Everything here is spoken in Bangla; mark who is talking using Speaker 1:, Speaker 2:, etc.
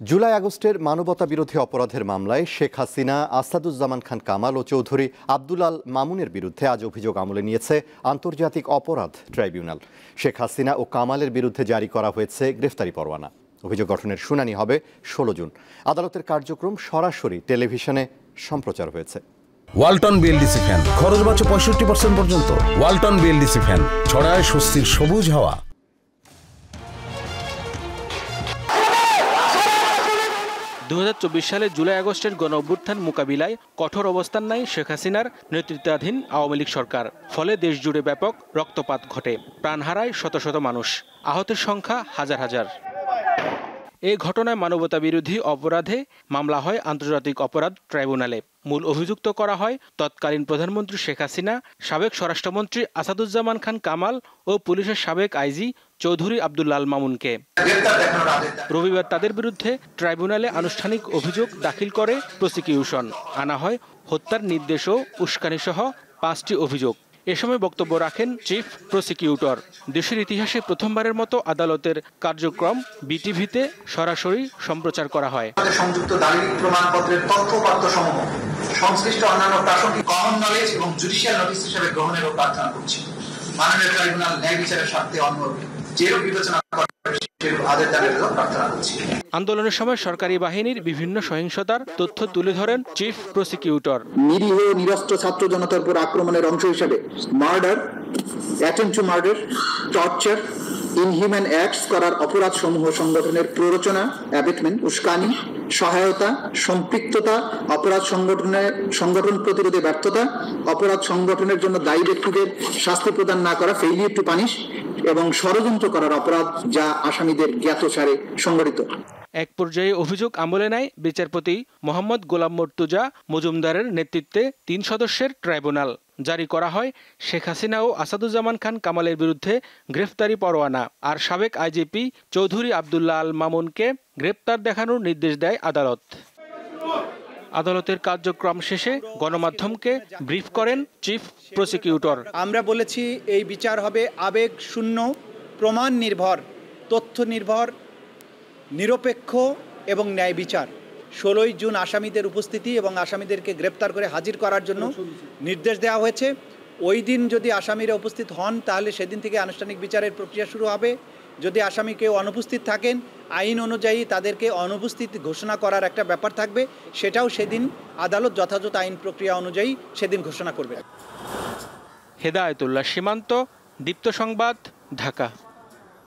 Speaker 1: জুলাই আগস্টের মানবতাবিরোধী অপরাধের মামলায় শেখ হাসিনা, আসাদুজ্জামান খান কামাল ও চৌধুরী আব্দুল আল মামুনের বিরুদ্ধে আজ অভিযোগ আমলে নিয়েছে আন্তর্জাতিক অপরাধ ট্রাইব্যুনাল। শেখ হাসিনা ও কামালের বিরুদ্ধে জারি করা হয়েছে গ্রেফতারি পরোয়ানা। অভিযোগ গঠনের শুনানি হবে 16 জুন। আদালতের কার্যক্রম সরাসরি টেলিভিশনে সম্প্রচার হয়েছে।
Speaker 2: ওয়ালটন বিএলডিসি ফ্যান খরচ বাঁচে 65% পর্যন্ত। ওয়ালটন বিএলডিসি ফ্যান ছড়ায় স্বস্তির সবুজ হাওয়া।
Speaker 3: 2024 সালে জুলাই আগস্টের গণঅভ্যুত্থান মোকাবিলায় কঠোর অবস্থান নেয় শেখ হাসিনার নেতৃত্বাধীন আওয়ামী লীগ সরকার। ফলে দেশজুড়ে ব্যাপক রক্তপাত ঘটে, প্রাণ হারায় শত শত মানুষ, আহতের সংখ্যা হাজার হাজার। এই ঘটনায় মানবতাবিরোধী অপরাধে মামলা হয় আন্তর্জাতিক অপরাধ ট্রাইব্যুনালে। মূল অভিযুক্ত করা হয় তৎকালীন প্রধানমন্ত্রী শেখ হাসিনা, সাবেক স্বরাষ্ট্রমন্ত্রী আসাদুজ্জামান খান কামাল ও পুলিশের সাবেক আইজি চৌধুরী আব্দুল আল মামুনকে। রবিবার তাদের বিরুদ্ধে ট্রাইব্যুনালে আনুষ্ঠানিক অভিযোগ দাখিল করে প্রসিকিউশন। আনা হয় হত্যার নির্দেশ ও উস্কানিসহ 5টি অভিযোগ। এ সময় বক্তব্য রাখেন চিফ প্রসিকিউটর। দেশের ইতিহাসে প্রথমবারের মতো আদালতের কার্যক্রম বিটিভিতে সরাসরি সম্প্রচার করা হয়।
Speaker 4: সংযুক্ত দালিল প্রমাণপত্রের তথ্যপাত্র সমূহ সংশ্লিষ্ট অন্যান্য প্রাসঙ্গিক কমন নলেজ এবং জুডিশিয়াল নোটিশ হিসেবে গ্রহণেরও প্রার্থনা করছি। মাননীয় ট্রাইব্যুনাল ন্যায় বিচারের স্বার্থে অন্য যেরূপ বিবেচনা করে
Speaker 3: আন্দোলনের সময় সরকারি বাহিনীর বিভিন্ন সহিংসতার তথ্য তুলে ধরেন চিফ প্রসিকিউটর।
Speaker 4: নিরীহ নিরস্ত্র ছাত্র জনতার উপর আক্রমণের অংশ হিসেবে murder, attempt to murder, torture, inhuman acts করার অপরাধ সমূহ সংগঠনের প্ররোচনা, অ্যাবেটমেন্ট, উস্কানি, সহায়তা, সম্পৃক্ততা, অপরাধ সংগঠন প্রতিরোধে ব্যর্থতা, অপরাধ সংগঠনের জন্য দায়ী ব্যক্তিদের শাস্তি প্রদান না করা, ফেইলিয়ার টু পানিশ, এবং ষড়যন্ত্র করার অপরাধ যা আসামিদের জ্ঞাতসারে সংগঠিত।
Speaker 3: এক পর্যায়ে অভিযোগ আমলে নেয় বিচারপতি মোহাম্মদ গোলাম মর্তুজা মজুমদারের নেতৃত্বে 3 সদস্যের ট্রাইব্যুনাল। জারি করা হয় শেখ হাসিনা ও আসাদুজ্জামান খান কামালের বিরুদ্ধে গ্রেফতারি পরোয়ানা। আর সাবেক আইজিপি চৌধুরী আব্দুল্লাহ আল মামুনকে গ্রেপ্তার দেখানোর নির্দেশ দেয় আদালত। আদালতের কার্যক্রম শেষে গণমাধ্যমকে ব্রিফ করেন চিফ প্রসিকিউটর।
Speaker 5: আমরা বলেছি এই বিচার হবে আবেগ শূন্য, প্রমাণ নির্ভর, তথ্য নির্ভর, নিরপেক্ষ এবং ন্যায় বিচার। 16 জুন আসামিদের উপস্থিতি এবং আসামিদেরকে গ্রেপ্তার করে হাজির করার জন্য নির্দেশ দেওয়া হয়েছে। ওই দিন যদি আসামিরা উপস্থিত হন তাহলে সেদিন থেকে আনুষ্ঠানিক বিচারের প্রক্রিয়া শুরু হবে। যদি আসামি কেউ অনুপস্থিত থাকেন, আইন অনুযায়ী তাদেরকে অনুপস্থিত ঘোষণা করার একটা ব্যাপার থাকবে, সেটাও সেদিন আদালত যথাযথ আইন প্রক্রিয়া অনুযায়ী সেদিন ঘোষণা করবে।
Speaker 3: হেদায়েতুল্লাহ সীমান্ত, দীপ্ত সংবাদ, ঢাকা।